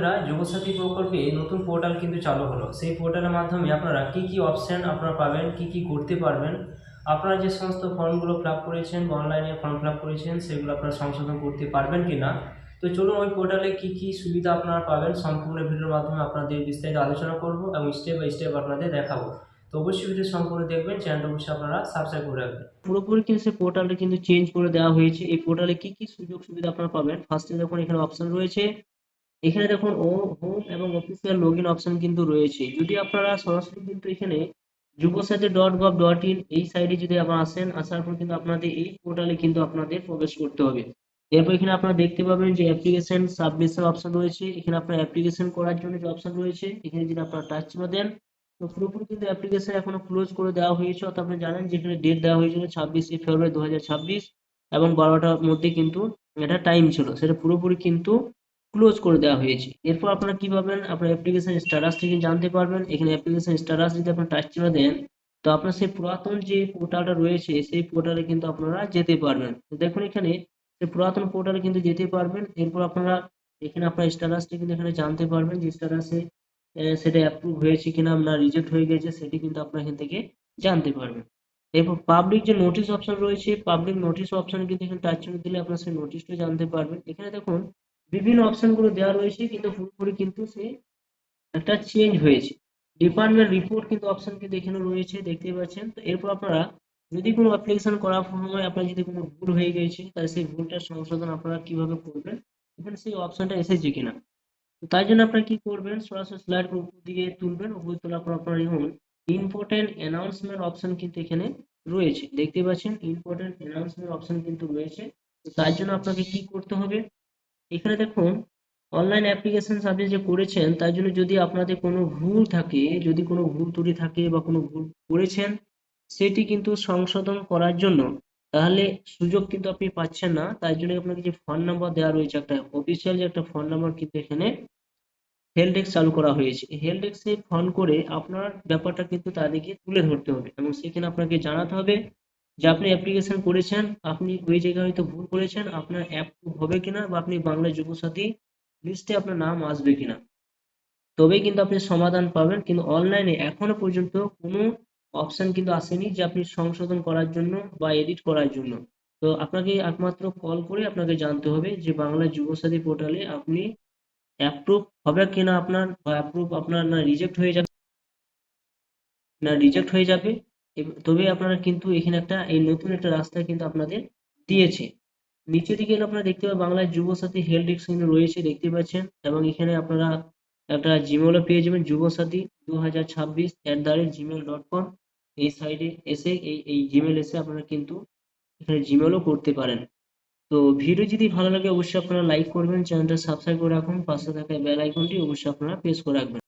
বন্ধুরা, যুবসাথী প্রকল্পে নতুন পোর্টাল কিন্তু চালু হলো। সেই পোর্টালের মাধ্যমে আপনারা কি অপশন আপনারা পাবেন, কি করতে পারবেন, আপনারা যে সমস্ত ফর্মগুলো ফিল আপ করেছেন বা অনলাইনে ফর্ম ফিল আপ করেছেন সেগুলো আপনারা সংশোধন করতে পারবেন কি না। তো চলুন ওই পোর্টালে কি সুবিধা আপনারা পাবেন সম্পূর্ণ ভিডিওর মাধ্যমে আপনাদের বিস্তারিত আলোচনা করব এবং স্টেপ বাই স্টেপ আপনাদের দেখাবো। তো অবশ্যই ভিডিও সম্পূর্ণ দেখবেন, চ্যানেলটা অবশ্যই আপনারা সাবস্ক্রাইব করে রাখবেন। পুরোপুরি কিন্তু সেই পোর্টালটা কিন্তু চেঞ্জ করে দেওয়া হয়েছে। এই পোর্টালে কি সুযোগ সুবিধা আপনারা পাবেন, ফার্স্টে দেখুন এখানে অপশন রয়েছে। এখানে দেখুন হোম এবং অফিসিয়াল লগইন অপশন কিন্তু রয়েছে। যদি আপনারা সরাসরি কিন্তু এখানে যুবসাথী.gov.in এই সাইডে যদি আপনারা আসার পর কিন্তু আপনাদের এই পোর্টালে কিন্তু আপনাদের প্রবেশ করতে হবে। এরপর এখানে আপনারা দেখতে পাবেন যে অ্যাপ্লিকেশন সাবমিশন অপশন রয়েছে। এখানে আপনার অ্যাপ্লিকেশন করার জন্য যে অপশন রয়েছে এখানে যদি আপনারা টাচ চিহ্ন দেন, তো পুরোপুরি কিন্তু অ্যাপ্লিকেশন এখনো ক্লোজ করে দেওয়া হয়েছে। অর্থাৎ আপনি জানেন যে এখানে ডেট দেওয়া হয়েছিল 26শে ফেব্রুয়ারি 2026 এবং 12টার মধ্যে কিন্তু এটা টাইম ছিল, সেটা পুরোপুরি কিন্তু ক্লোজ করে দেওয়া হয়েছে। এরপর আপনারা কি পাবেন, আপনার অ্যাপ্লিকেশন স্ট্যাটাস থেকে জানতে পারবেন। এখানে অ্যাপ্লিকেশন স্ট্যাটাস যদি আপনার টাচ চিহ্ন দেন, তো আপনার সেই পুরাতন যে পোর্টালটা রয়েছে সেই পোর্টালে কিন্তু আপনারা যেতে পারবেন। তো দেখুন এখানে সেই পুরাতন পোর্টালে কিন্তু যেতে পারবেন। এরপর আপনারা এখানে আপনার স্ট্যাটাসটি কিন্তু এখানে জানতে পারবেন যে স্ট্যাটাসে সেটা অ্যাপ্রুভ হয়েছে কিনা না রিজেক্ট হয়ে গেছে, সেটি কিন্তু আপনারা এখান থেকে জানতে পারবেন। এরপর পাবলিক যে নোটিশ অপশন রয়েছে, পাবলিক নোটিশ অপশন কিন্তু এখানে টাচ চিহ্ন দিলে আপনারা সেই নোটিশটা জানতে পারবেন। এখানে দেখুন বিভিন্ন অপশন গুলো দেওয়া রয়েছে, কিন্তু পুরোপুরি কিন্তু সে একটা চেঞ্জ হয়েছে। ডিপার্টমেন্ট রিপোর্ট কিন্তু অপশন কিন্তু এখানে রয়েছে, দেখতেই পাচ্ছেন। তো এরপর আপনারা যদি কোনো অ্যাপ্লিকেশন করার সময় আপনার যদি কোনো ভুল হয়ে গেছে, তাহলে সেই ভুলটার সংশোধন আপনারা কিভাবে করবেন, এখানে সেই অপশনটা এসেছে কিনা। তো তাই জন্য আপনারা কি করবেন, সরাসরি স্লাইড উপর দিকে তুলবেন। উপরে তোলার পর আপনারা দেখুন ইম্পর্টেন্ট অ্যানাউন্সমেন্ট অপশন কিন্তু এখানে রয়েছে, দেখতে পাচ্ছেন ইম্পর্টেন্ট অ্যানাউন্সমেন্ট অপশন কিন্তু রয়েছে। তো তার জন্য আপনাকে কি করতে হবে, এখানে দেখুন অনলাইন অ্যাপ্লিকেশন আপনি যে করেছেন তার জন্য যদি আপনাদের কোনো ভুল থাকে, যদি কোনো ভুল ত্রুটি থাকে বা কোনো ভুল করেছেন সেটি কিন্তু সংশোধন করার জন্য তাহলে সুযোগ কিন্তু আপনি পাচ্ছেন না। তাই জন্য আপনাকে যে ফোন নাম্বার দেওয়া রয়েছে, একটা অফিসিয়াল যে একটা ফোন নাম্বার কিন্তু এখানে হেল্প ডেস্ক চালু করা হয়েছে। হেল্প ডেস্কে ফোন করে আপনার ব্যাপারটা কিন্তু তাদেরকে তুলে ধরতে হবে এবং সেখানে আপনাকে জানাতে হবে যে আপনি অ্যাপ্লিকেশন করেছেন, আপনি ওই জায়গায় হয়তো ভুল করেছেন, আপনার অ্যাপ্রুভ হবে কিনা বা আপনি বাংলা যুবসাথী লিস্টে আপনার নাম আসবে কিনা, তবেই কিন্তু আপনি সমাধান পাবেন। কিন্তু অনলাইনে এখনো পর্যন্ত কোনো অপশন কিন্তু আসেনি যে আপনি সংশোধন করার জন্য বা এডিট করার জন্য। তো আপনাকে একমাত্র কল করে আপনাকে জানতে হবে যে বাংলা যুবসাথী পোর্টালে আপনি অ্যাপ্রুভ হবে কিনা আপনার, বা অ্যাপ্রুভ আপনার না রিজেক্ট হয়ে যাবে। তবে আপনারা কিন্তু এখানে একটা এই নতুন একটা রাস্তা কিন্তু আপনাদের দিয়েছে। নিচের দিকে গেলে আপনারা দেখতে পাবেন বাংলায় যুবসাথী হেল্প ডেস্ক কিন্তু রয়েছে, দেখতে পাচ্ছেন। এবং এখানে আপনারা একটা জিমেলও পেয়ে যাবেন, যুবসাথী 2026@gmail.com। এই সাইডে এসে এই জিমেল এসে আপনারা কিন্তু এখানে জিমেলও করতে পারেন। তো ভিডিও যদি ভালো লাগে অবশ্যই আপনারা লাইক করবেন, চ্যানেলটা সাবস্ক্রাইব করে রাখুন, পাশে থাকা বেল আইকনটি অবশ্যই আপনারা প্রেস করে রাখবেন।